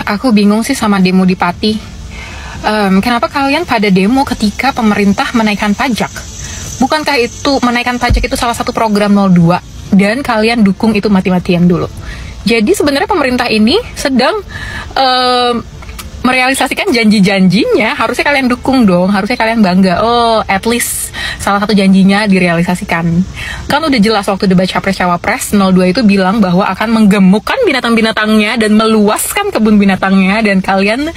Aku bingung sih sama demo di Pati. Kenapa kalian pada demo ketika pemerintah menaikkan pajak? Bukankah itu menaikkan pajak itu salah satu program 02 dan kalian dukung itu mati-matian dulu? Jadi sebenarnya pemerintah ini sedang merealisasikan janji-janjinya, harusnya kalian dukung dong, harusnya kalian bangga. Oh, at least salah satu janjinya direalisasikan. Kan udah jelas waktu debat Capres-Cawapres 02 itu bilang bahwa akan menggemukkan binatang-binatangnya dan meluaskan kebun binatangnya, dan kalian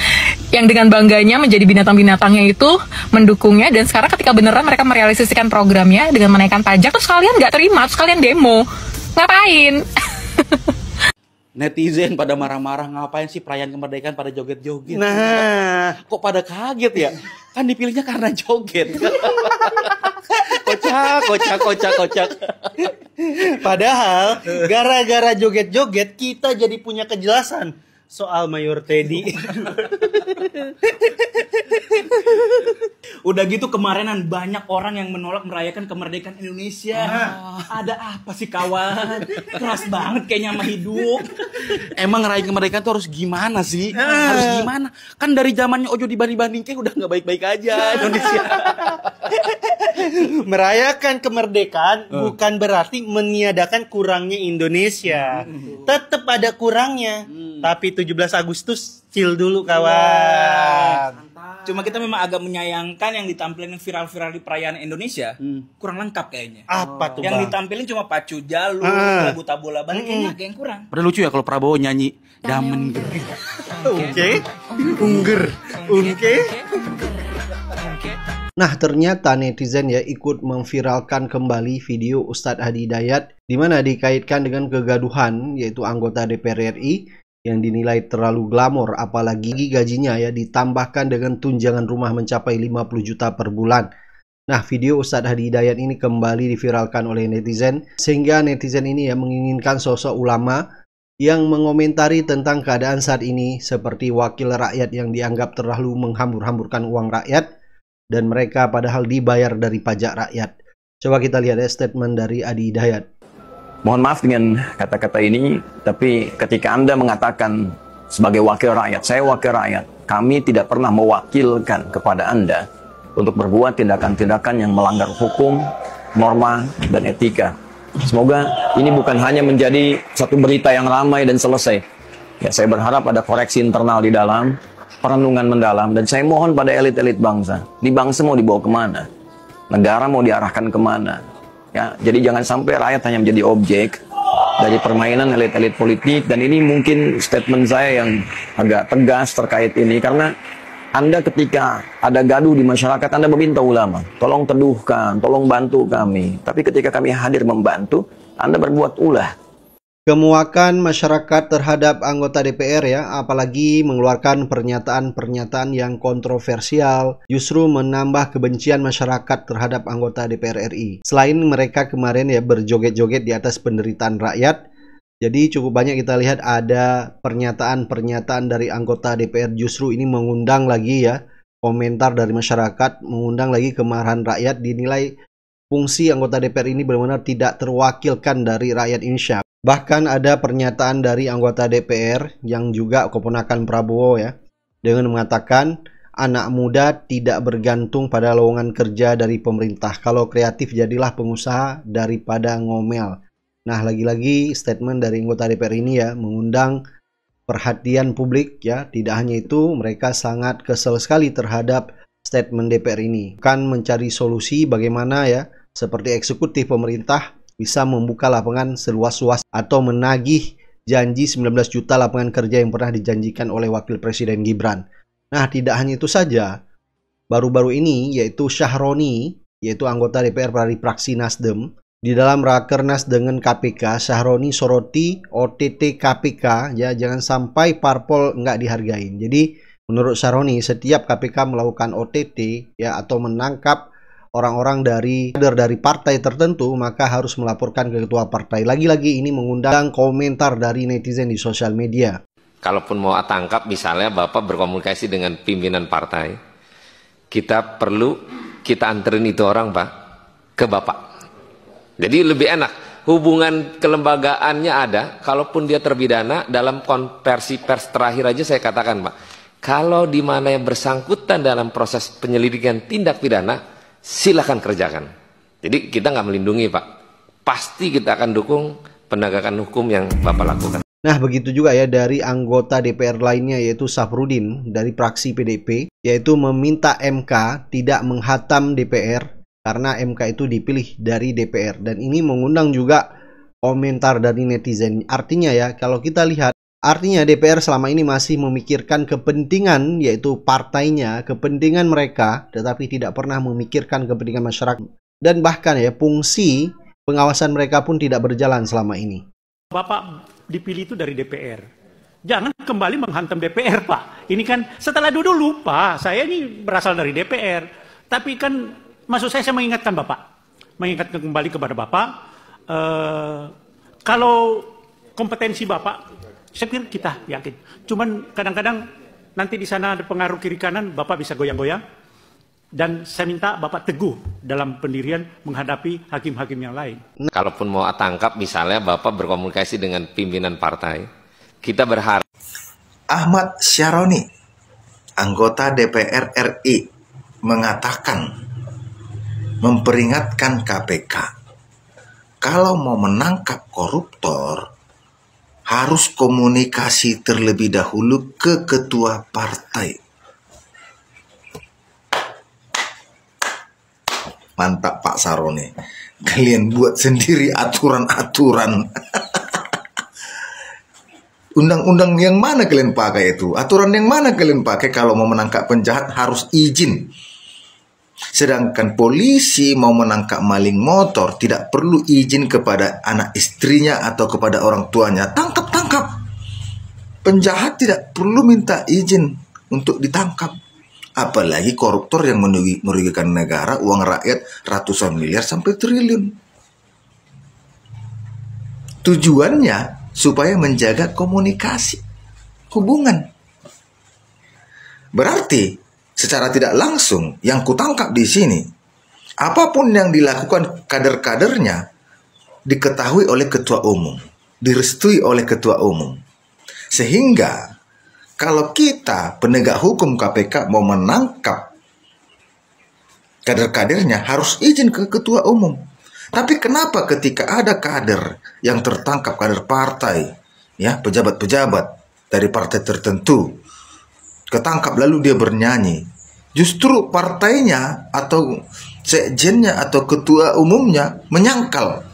yang dengan bangganya menjadi binatang-binatangnya itu mendukungnya, dan sekarang ketika beneran mereka merealisasikan programnya dengan menaikkan pajak, terus kalian nggak terima, terus kalian demo. Ngapain? Netizen pada marah-marah, ngapain sih perayaan kemerdekaan pada joget-joget? Nah, Kok pada kaget ya? Kan dipilihnya karena joget. Kocak. padahal gara-gara joget-joget kita jadi punya kejelasan soal Mayor Teddy. Udah gitu kemarinan banyak orang yang menolak merayakan kemerdekaan Indonesia. Ada apa sih kawan? Keras banget kayaknya sama hidup. Emang ngerayain kemerdekaan tuh harus gimana sih? Harus gimana? Kan dari zamannya Ojo dibanding-bandingkan udah nggak baik-baik aja Indonesia. Merayakan kemerdekaan bukan berarti meniadakan kurangnya Indonesia. Tetap ada kurangnya. Tapi 17 Agustus chill dulu kawan. Cuma kita memang agak menyayangkan yang ditampilkan viral-viral di perayaan Indonesia kurang lengkap kayaknya. Apa tuh, Yang Bang? ditampilin cuma pacu jalur, lagu tabola balik, kayaknya agak yang kurang. Padahal lucu ya kalau Prabowo nyanyi Damen Geri. Oke. Ungger. Oke. Nah, ternyata netizen ya ikut memviralkan kembali video Ustadz Hadi Hidayat di mana dikaitkan dengan kegaduhan yaitu anggota DPR RI yang dinilai terlalu glamor, apalagi gajinya ya ditambahkan dengan tunjangan rumah mencapai 50 juta per bulan. Nah, video Ustadz Hadi Hidayat ini kembali diviralkan oleh netizen, sehingga netizen ini ya menginginkan sosok ulama yang mengomentari tentang keadaan saat ini seperti wakil rakyat yang dianggap terlalu menghambur-hamburkan uang rakyat, dan mereka padahal dibayar dari pajak rakyat. Coba kita lihat ya statement dari Hadi Hidayat. Mohon maaf dengan kata-kata ini, tapi ketika Anda mengatakan sebagai wakil rakyat, saya wakil rakyat, kami tidak pernah mewakilkan kepada Anda untuk berbuat tindakan-tindakan yang melanggar hukum, norma, dan etika. Semoga ini bukan hanya menjadi satu berita yang ramai dan selesai. Ya, saya berharap ada koreksi internal di dalam, perenungan mendalam, dan saya mohon pada elit-elit bangsa, di bangsa mau dibawa kemana? Negara mau diarahkan kemana? Ya, jadi jangan sampai rakyat hanya menjadi objek dari permainan elit-elit politik. Dan ini mungkin statement saya yang agak tegas terkait ini, karena Anda ketika ada gaduh di masyarakat, Anda meminta ulama, tolong teduhkan, tolong bantu kami. Tapi ketika kami hadir membantu, Anda berbuat ulah. Kemuakan masyarakat terhadap anggota DPR ya, apalagi mengeluarkan pernyataan-pernyataan yang kontroversial, justru menambah kebencian masyarakat terhadap anggota DPR RI. Selain mereka kemarin ya berjoget-joget di atas penderitaan rakyat, jadi cukup banyak kita lihat ada pernyataan-pernyataan dari anggota DPR justru ini mengundang lagi ya komentar dari masyarakat, mengundang lagi kemarahan rakyat, dinilai fungsi anggota DPR ini benar-benar tidak terwakilkan dari rakyat Indonesia. Bahkan ada pernyataan dari anggota DPR yang juga keponakan Prabowo ya, dengan mengatakan anak muda tidak bergantung pada lowongan kerja dari pemerintah. Kalau kreatif jadilah pengusaha daripada ngomel. Nah, lagi-lagi statement dari anggota DPR ini ya mengundang perhatian publik ya. Tidak hanya itu, mereka sangat kesal sekali terhadap statement DPR ini. Kan mencari solusi bagaimana ya, seperti eksekutif pemerintah bisa membuka lapangan seluas-luas atau menagih janji 19 juta lapangan kerja yang pernah dijanjikan oleh Wakil Presiden Gibran. Nah, tidak hanya itu saja. Baru-baru ini yaitu Syahroni, yaitu anggota DPR dari fraksi Nasdem, di dalam rakernas dengan KPK, Syahroni soroti OTT KPK, ya jangan sampai parpol nggak dihargain. Jadi menurut Syahroni, setiap KPK melakukan OTT ya atau menangkap orang-orang dari partai tertentu, maka harus melaporkan ke ketua partai. Lagi-lagi ini mengundang komentar dari netizen di sosial media. Kalaupun mau tangkap, misalnya Bapak berkomunikasi dengan pimpinan partai, kita anterin itu orang Pak ke Bapak. Jadi lebih enak. hubungan kelembagaannya ada, kalaupun dia terpidana, dalam konversi pers terakhir aja saya katakan, Pak, kalau di mana yang bersangkutan dalam proses penyelidikan tindak pidana, silakan kerjakan. Jadi kita nggak melindungi, Pak. Pasti kita akan dukung penegakan hukum yang Bapak lakukan. Nah, begitu juga ya dari anggota DPR lainnya, yaitu Safrudin dari fraksi PDP, yaitu meminta MK tidak menghatam DPR karena MK itu dipilih dari DPR. Dan ini mengundang juga komentar dari netizen. Artinya ya, kalau kita lihat, artinya DPR selama ini masih memikirkan kepentingan, yaitu partainya, kepentingan mereka, tetapi tidak pernah memikirkan kepentingan masyarakat. Dan bahkan ya, fungsi pengawasan mereka pun tidak berjalan selama ini. Bapak dipilih itu dari DPR. Jangan kembali menghantam DPR, Pak. Ini kan setelah dulu, Pak, saya ini berasal dari DPR. Tapi kan maksud saya mengingatkan Bapak. Mengingatkan kembali kepada Bapak. Kalau kompetensi Bapak, saya pikir kita yakin. Cuman kadang-kadang nanti di sana ada pengaruh kiri kanan, Bapak bisa goyang-goyang. Dan saya minta Bapak teguh dalam pendirian menghadapi hakim-hakim yang lain. Kalaupun mau tangkap, misalnya Bapak berkomunikasi dengan pimpinan partai, kita berharap. Ahmad Syaroni, anggota DPR RI, mengatakan, memperingatkan KPK, kalau mau menangkap koruptor, harus komunikasi terlebih dahulu ke ketua partai. Mantap Pak Saroni, kalian buat sendiri aturan-aturan. Undang-undang yang mana kalian pakai itu? Aturan yang mana kalian pakai kalau mau menangkap penjahat harus izin? Sedangkan polisi mau menangkap maling motor tidak perlu izin kepada anak istrinya atau kepada orang tuanya. Tangkap. Penjahat tidak perlu minta izin untuk ditangkap. Apalagi koruptor yang merugikan negara, uang rakyat ratusan miliar sampai triliun. Tujuannya supaya menjaga komunikasi, hubungan. Berarti secara tidak langsung yang kutangkap di sini, apapun yang dilakukan kader-kadernya diketahui oleh ketua umum, direstui oleh ketua umum. Sehingga kalau kita penegak hukum KPK mau menangkap kader-kadernya harus izin ke ketua umum. Tapi kenapa ketika ada kader yang tertangkap, kader partai, ya pejabat-pejabat dari partai tertentu, ketangkap lalu dia bernyanyi, justru partainya atau sekjennya atau ketua umumnya menyangkal.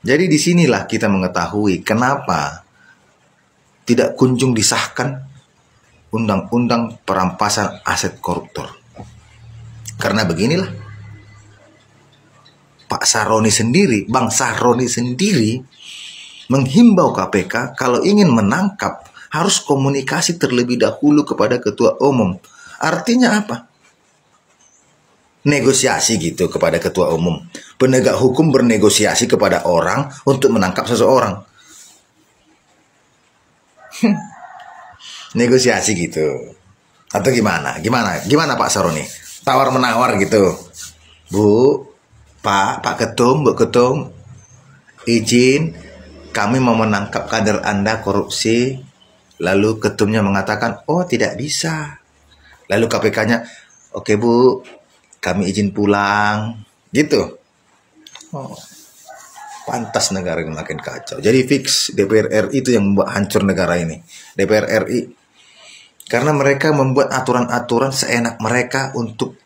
Jadi disinilah kita mengetahui kenapa tidak kunjung disahkan undang-undang perampasan aset koruptor. Karena beginilah, Pak Saroni sendiri, Bang Saroni sendiri menghimbau KPK kalau ingin menangkap harus komunikasi terlebih dahulu kepada ketua umum. Artinya apa? Negosiasi gitu kepada ketua umum. Penegak hukum bernegosiasi kepada orang untuk menangkap seseorang. Negosiasi gitu. Atau gimana? Gimana Pak Saroni? Tawar-menawar gitu. Bu, Pak Ketum, Bu Ketum, izin kami mau menangkap kader Anda korupsi. Lalu ketumnya mengatakan, oh tidak bisa. Lalu KPK-nya, oke Bu, kami izin pulang, gitu. Oh, pantas negara ini makin kacau. Jadi fix DPR RI itu yang membuat hancur negara ini. DPR RI. Karena mereka membuat aturan-aturan seenak mereka untuk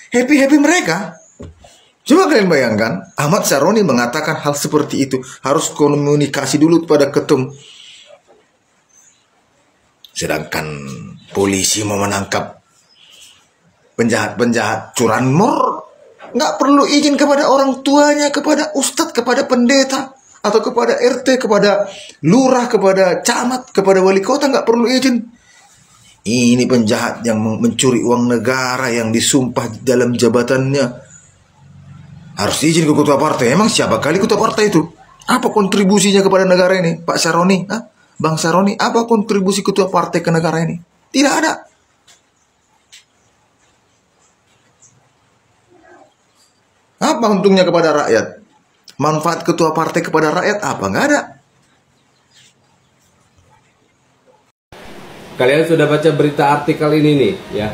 happy-happy mereka. Coba kalian bayangkan, Ahmad Syaroni mengatakan hal seperti itu. Harus komunikasi dulu kepada ketum. Sedangkan polisi mau menangkap penjahat-penjahat curanmor, nggak perlu izin kepada orang tuanya, kepada ustadz, kepada pendeta, atau kepada RT, kepada lurah, kepada camat, kepada wali kota, nggak perlu izin. Ini penjahat yang mencuri uang negara, yang disumpah dalam jabatannya, harus izin ke ketua partai. Emang siapa kali ketua partai itu? Apa kontribusinya kepada negara ini, Pak Syaroni? Bang Syaroni, apa kontribusi ketua partai ke negara ini? Tidak ada. Apa untungnya kepada rakyat? Manfaat ketua partai kepada rakyat apa? Nggak ada. Kalian sudah baca berita artikel ini nih ya.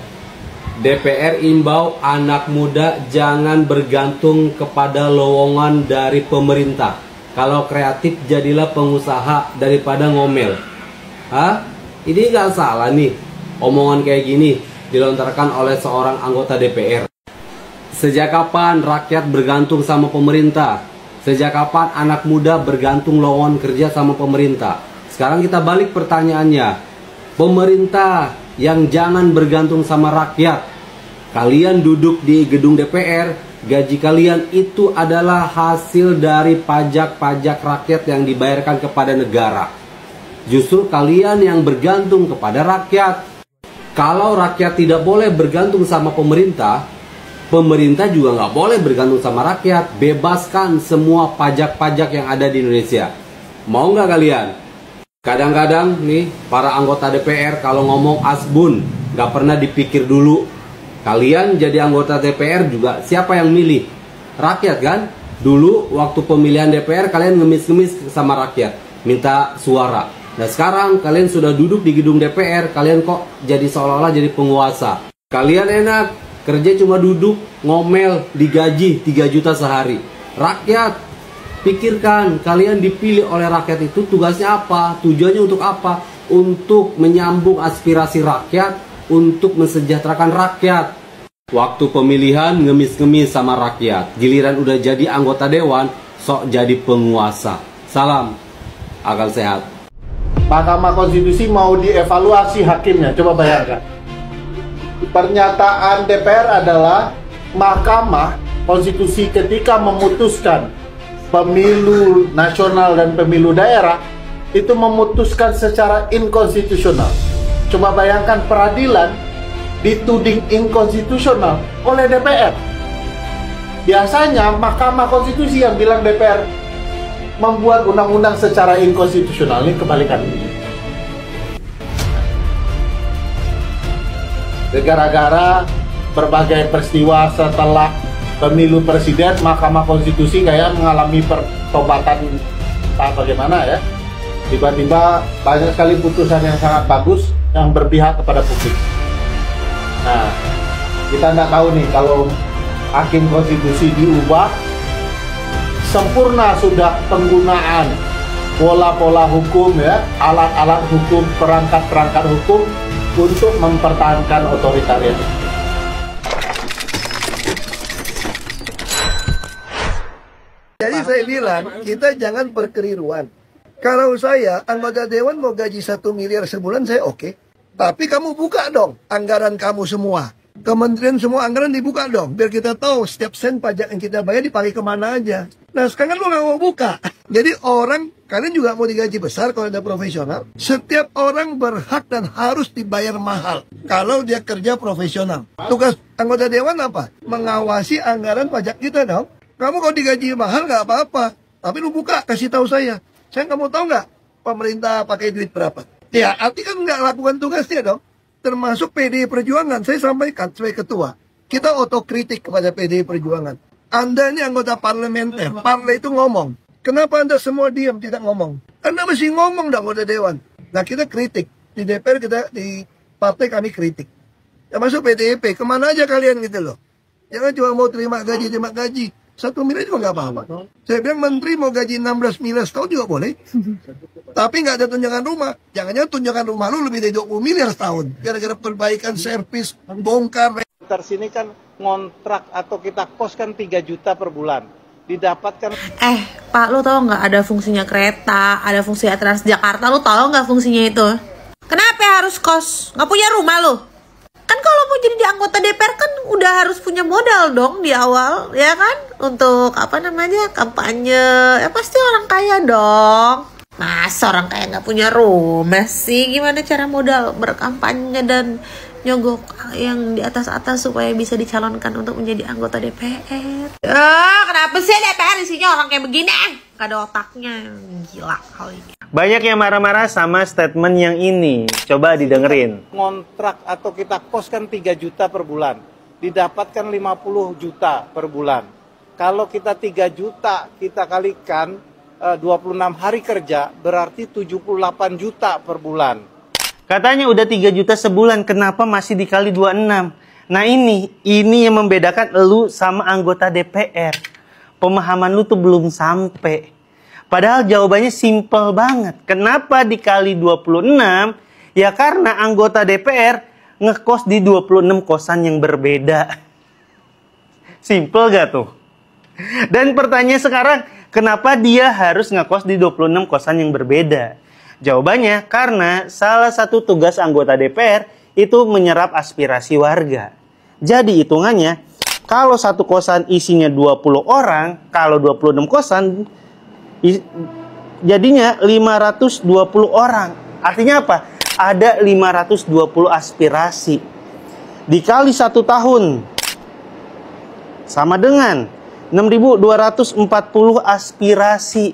DPR imbau anak muda jangan bergantung kepada lowongan dari pemerintah. Kalau kreatif jadilah pengusaha daripada ngomel. Hah? Ini nggak salah nih. Omongan kayak gini dilontarkan oleh seorang anggota DPR. Sejak kapan rakyat bergantung sama pemerintah? Sejak kapan anak muda bergantung lowongan kerja sama pemerintah? Sekarang kita balik pertanyaannya. Pemerintah yang jangan bergantung sama rakyat. Kalian duduk di gedung DPR, gaji kalian itu adalah hasil dari pajak-pajak rakyat yang dibayarkan kepada negara. Justru kalian yang bergantung kepada rakyat. Kalau rakyat tidak boleh bergantung sama pemerintah, pemerintah juga nggak boleh bergantung sama rakyat. Bebaskan semua pajak-pajak yang ada di Indonesia. Mau nggak kalian? Kadang-kadang nih para anggota DPR kalau ngomong asbun nggak pernah dipikir dulu. Kalian jadi anggota DPR juga siapa yang milih? Rakyat kan? Dulu waktu pemilihan DPR kalian ngemis-ngemis sama rakyat, minta suara. Nah sekarang kalian sudah duduk di gedung DPR, kalian kok jadi seolah-olah jadi penguasa. Kalian enak, kerja cuma duduk, ngomel, digaji 3 juta sehari. Rakyat, pikirkan, kalian dipilih oleh rakyat itu tugasnya apa? Tujuannya untuk apa? Untuk menyambung aspirasi rakyat, untuk mensejahterakan rakyat. Waktu pemilihan ngemis-ngemis sama rakyat. Giliran udah jadi anggota dewan, sok jadi penguasa. Salam, akal sehat. Mahkamah Konstitusi mau dievaluasi hakimnya. Coba bayangkan. Pernyataan DPR adalah Mahkamah Konstitusi ketika memutuskan pemilu nasional dan pemilu daerah itu memutuskan secara inkonstitusional. Coba bayangkan peradilan dituding inkonstitusional oleh DPR. Biasanya Mahkamah Konstitusi yang bilang DPR membuat undang-undang secara inkonstitusional. Ini kebalikan. Gara-gara berbagai peristiwa setelah pemilu presiden, Mahkamah Konstitusi kayak mengalami pertobatan bagaimana ya. Tiba-tiba banyak sekali putusan yang sangat bagus yang berpihak kepada publik. Nah, kita nggak tahu nih kalau hakim konstitusi diubah, sempurna sudah penggunaan pola-pola hukum ya, alat-alat hukum, perangkat-perangkat hukum untuk mempertahankan otoritarian. Jadi saya bilang, kita jangan berkeliruan. Kalau saya, anggota dewan mau gaji 1 miliar sebulan, saya oke. Tapi kamu buka dong anggaran kamu semua. Kementerian semua anggaran dibuka dong. Biar kita tahu setiap sen pajak yang kita bayar dipakai kemana aja. Nah sekarang lu nggak mau buka. Jadi orang, kalian juga mau digaji besar kalau ada profesional. Setiap orang berhak dan harus dibayar mahal. Kalau dia kerja profesional. Tugas anggota dewan apa? Mengawasi anggaran pajak kita dong. Kamu kalau digaji mahal nggak apa-apa. Tapi lu buka, kasih tahu saya. Saya kamu tahu nggak pemerintah pakai duit berapa? Ya, arti kan nggak lakukan tugasnya dong. Termasuk PDI Perjuangan, saya sampaikan sebagai ketua. Kita otokritik kepada PDI Perjuangan. Anda ini anggota parlementer, partai itu ngomong. Kenapa Anda semua diam, tidak ngomong? Anda mesti ngomong dong anggota dewan. Nah kita kritik, di DPR kita, di partai kami kritik. Ya masuk PDIP, kemana aja kalian gitu loh. Jangan cuma mau terima gaji. 1 miliar juga nggak apa-apa. Saya bilang menteri mau gaji 16 miliar setahun juga boleh. Tapi nggak ada tunjangan rumah. Jangan-jangan tunjangan rumah lu lebih dari 20 miliar setahun. Gara-gara perbaikan servis, bongkar. Ntar sini kan ngontrak atau kita kos kan 3 juta per bulan. Didapatkan. Pak, lu tahu nggak ada fungsinya kereta, ada fungsi Transjakarta, lu tahu nggak fungsinya itu? Kenapa harus kos? Nggak punya rumah lu? Kan kalau mau jadi di anggota DPR kan udah harus punya modal dong di awal, ya kan? Untuk apa namanya, kampanye. Ya pasti orang kaya dong. Masa orang kaya nggak punya rumah sih? Gimana cara modal berkampanye dan nyogok yang di atas-atas supaya bisa dicalonkan untuk menjadi anggota DPR? Kenapa sih DPR isinya orang kayak begini? Gak ada otaknya, gila kali. Banyak yang marah-marah sama statement yang ini. Coba didengerin. Ngontrak atau kita kos kan 3 juta per bulan. Didapatkan 50 juta per bulan. Kalau kita 3 juta, kita kalikan 26 hari kerja, berarti 78 juta per bulan. Katanya udah 3 juta sebulan, kenapa masih dikali 26? Nah ini yang membedakan lu sama anggota DPR. Pemahaman lu tuh belum sampai. Padahal jawabannya simple banget. Kenapa dikali 26? Ya karena anggota DPR ngekos di 26 kosan yang berbeda. Simple gak tuh? Dan pertanyaan sekarang, kenapa dia harus ngekos di 26 kosan yang berbeda? Jawabannya, karena salah satu tugas anggota DPR itu menyerap aspirasi warga. Jadi hitungannya, kalau satu kosan isinya 20 orang, kalau 26 kosan, jadinya 520 orang. Artinya apa? Ada 520 aspirasi. Dikali 1 tahun, sama dengan 6.240 aspirasi.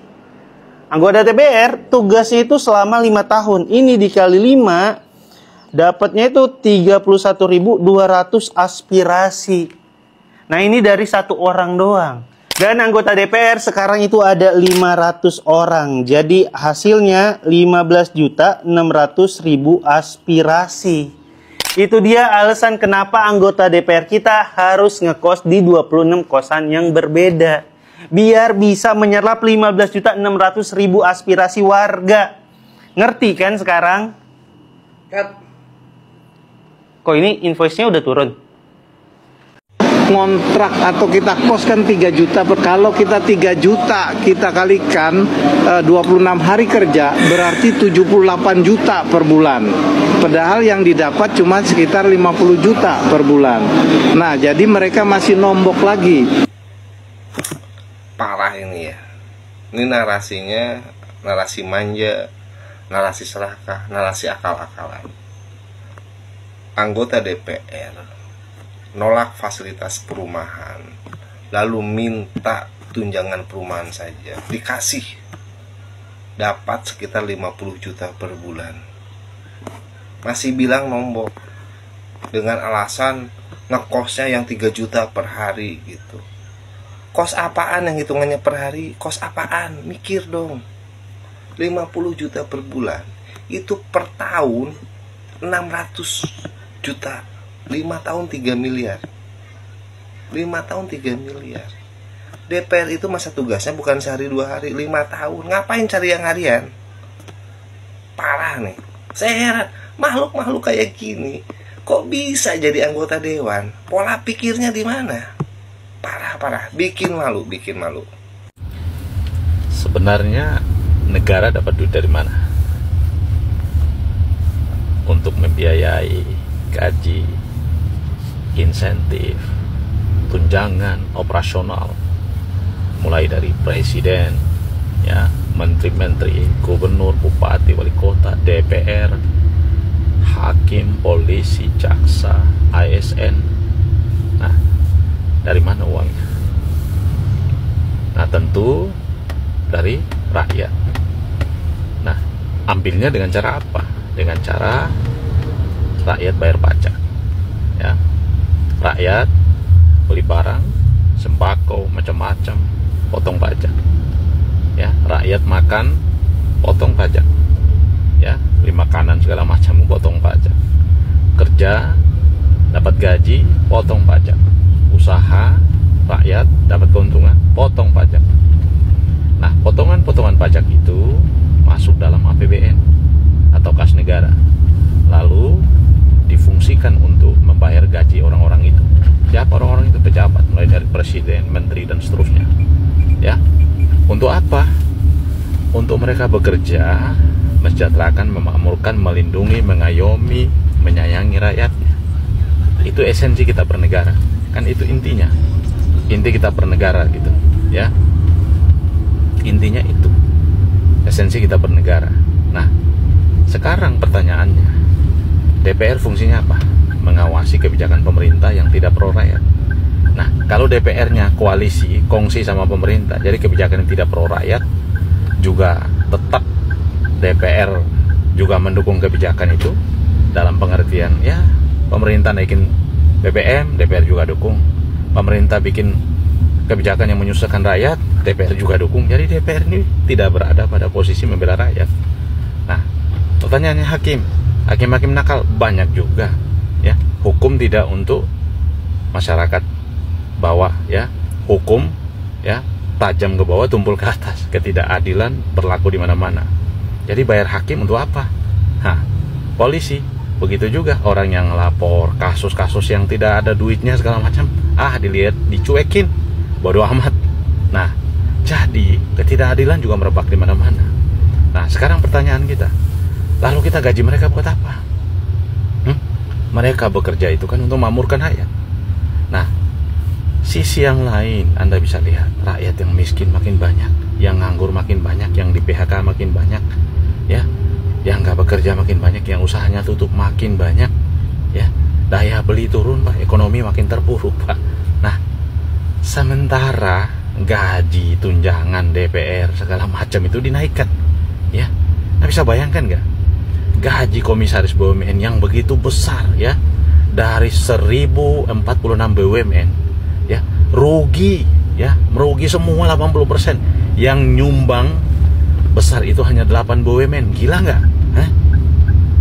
Anggota DPR tugasnya itu selama 5 tahun. Ini dikali 5, dapatnya itu 31.200 aspirasi. Nah ini dari 1 orang doang. Dan anggota DPR sekarang itu ada 500 orang. Jadi hasilnya 15.600.000 aspirasi. Itu dia alasan kenapa anggota DPR kita harus ngekos di 26 kosan yang berbeda. Biar bisa menyerap 15.600.000 aspirasi warga. Ngerti kan sekarang? Kok ini invoice-nya udah turun? Ngontrak atau kita koskan 3 juta kalau kita 3 juta kita kalikan 26 hari kerja, berarti 78 juta per bulan. Padahal yang didapat cuma sekitar 50 juta per bulan. Nah, jadi mereka masih nombok lagi. Parah ini ya. Ini narasinya narasi manja, narasi serakah, narasi akal-akalan. Anggota DPR nolak fasilitas perumahan, lalu minta tunjangan perumahan saja, dikasih, dapat sekitar 50 juta per bulan, masih bilang nombok dengan alasan ngekosnya yang 3 juta per hari gitu. Kos apaan yang hitungannya per hari? Kos apaan? Mikir dong. 50 juta per bulan itu per tahun 600 juta. 5 tahun 3 miliar. 5 tahun 3 miliar. DPR itu masa tugasnya bukan sehari 2 hari, 5 tahun. Ngapain cari yang harian? Parah nih. Saya heran, makhluk-makhluk kayak gini kok bisa jadi anggota dewan? Pola pikirnya di mana? Parah, bikin malu. Sebenarnya negara dapat duit dari mana? Untuk membiayai gaji, insentif, tunjangan operasional, mulai dari presiden, ya, menteri-menteri, gubernur, bupati, wali kota, DPR, hakim, polisi, jaksa, ASN. Nah, dari mana uangnya? Nah, tentu dari rakyat. Nah, ambilnya dengan cara apa? Dengan cara rakyat bayar pajak, ya. Rakyat beli barang, sembako, macam-macam, potong pajak, ya. Rakyat makan, potong pajak, ya. Beli makanan segala macam, potong pajak. Kerja, dapat gaji, potong pajak. Usaha, rakyat dapat keuntungan, potong pajak. Nah, potongan-potongan pajak itu masuk dalam APBN atau kas negara, lalu difungsikan untuk membayar gaji orang-orang itu. Siapa orang-orang itu? Pejabat, mulai dari presiden, menteri, dan seterusnya, ya. Untuk apa? Untuk mereka bekerja, mensejahterakan, memakmurkan, melindungi, mengayomi, menyayangi rakyatnya. Itu esensi kita bernegara, kan itu intinya. Inti kita bernegara gitu, ya. Intinya itu esensi kita bernegara. Nah, sekarang pertanyaannya, DPR fungsinya apa? Mengawasi kebijakan pemerintah yang tidak pro rakyat. Nah, kalau DPR-nya koalisi, kongsi sama pemerintah, jadi kebijakan yang tidak pro rakyat, juga tetap DPR juga mendukung kebijakan itu, dalam pengertian, ya, pemerintah naikin BBM, DPR juga dukung. Pemerintah bikin kebijakan yang menyusahkan rakyat, DPR juga dukung. Jadi DPR ini tidak berada pada posisi membela rakyat. Nah, pertanyaannya hakim nakal banyak juga, ya. Hukum tidak untuk masyarakat bawah, ya. Hukum, ya, tajam ke bawah, tumpul ke atas. Ketidakadilan berlaku di mana-mana. Jadi bayar hakim untuk apa? Polisi begitu juga, orang yang lapor kasus-kasus yang tidak ada duitnya segala macam, dilihat, dicuekin, bodoh amat. Nah, jadi ketidakadilan juga merebak di mana-mana. Nah, sekarang pertanyaan kita, lalu kita gaji mereka buat apa? Mereka bekerja itu kan untuk memakmurkan rakyat. Nah, sisi yang lain Anda bisa lihat, rakyat yang miskin makin banyak, yang nganggur makin banyak, yang di PHK makin banyak, ya, yang nggak bekerja makin banyak, yang usahanya tutup makin banyak, ya, daya beli turun, Pak, ekonomi makin terpuruk, Pak. Nah, sementara gaji, tunjangan DPR segala macam itu dinaikkan, ya, Anda bisa bayangkan nggak? Gaji komisaris BUMN yang begitu besar, ya, dari 1046 BUMN, ya, rugi, ya, merugi semua 80%. Yang nyumbang besar itu hanya 8 BUMN. Gila nggak?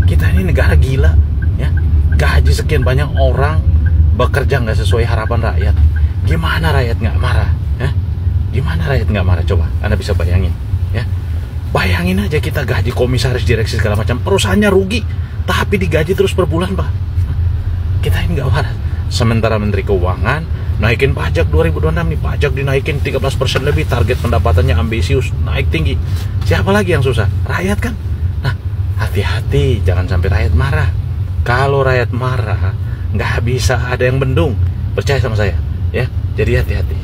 Kita ini negara gila, ya. Gaji sekian banyak orang, bekerja nggak sesuai harapan rakyat. Gimana rakyat nggak marah? Gimana rakyat nggak marah? Coba Anda bisa bayangin, ya. Bayangin aja kita gaji komisaris, direksi segala macam, perusahaannya rugi, tapi digaji terus per bulan, Pak. Kita ini nggak marah. Sementara Menteri Keuangan naikin pajak 2026 nih, pajak dinaikin 13% lebih, target pendapatannya ambisius, naik tinggi. Siapa lagi yang susah? Rakyat kan? Nah, hati-hati, jangan sampai rakyat marah. Kalau rakyat marah, nggak bisa ada yang bendung. Percaya sama saya, ya. Jadi hati-hati.